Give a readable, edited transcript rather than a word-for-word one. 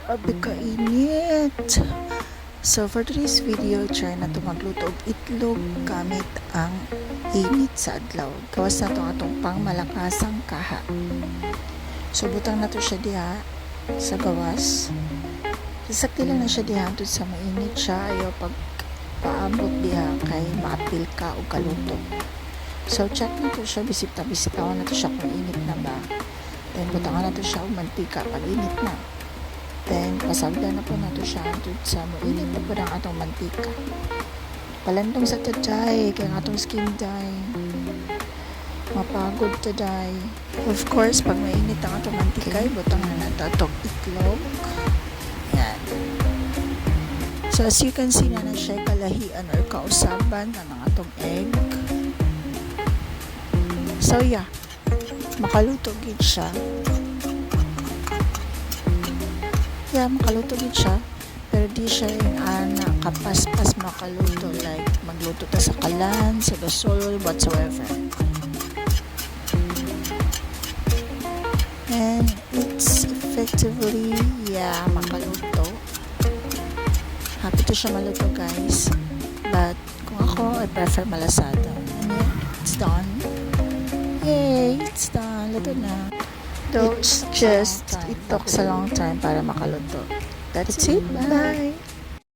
Grabe kainit. So, for today's video, try na ito magluto og itlog gamit ang init sa adlaw. Gawas na ito atong pang malakasang kaha. So, butang na ito siya diha sa gawas. Sakti lang na siya diha doon sa mainit siya. Ayaw pag paabot diha kay maapil ka o kaluto. So, check na ito siya. Bisita-bisitaw na ito siya kung init na ba. Then, butangan na ito siya o mantika pag init na. Then, pasagda na po na ito siya doon sa mainit na po ng atong mantika. Palandong sa taday, kaya nga atong skin dye. Mapagod taday. Of course, pag mainit ang atong mantika, butangan na ito atong itlog. Yan. So, as you can see na siya kalahian or kausaban na ng atong egg. So, yeah. Makaluto gid siya. Makaluto gid siya. Pero di siya yung kapaspas makaluto. Like, magluto ta sa kalan, sa gasol, whatsoever. And it's effectively, makaluto. Happy to siya maluto, guys. But, kung ako, I prefer malasada. And yeah, it's done. Yay! It's done. Luto na. It took a long time para makaluto. That's it. Bye!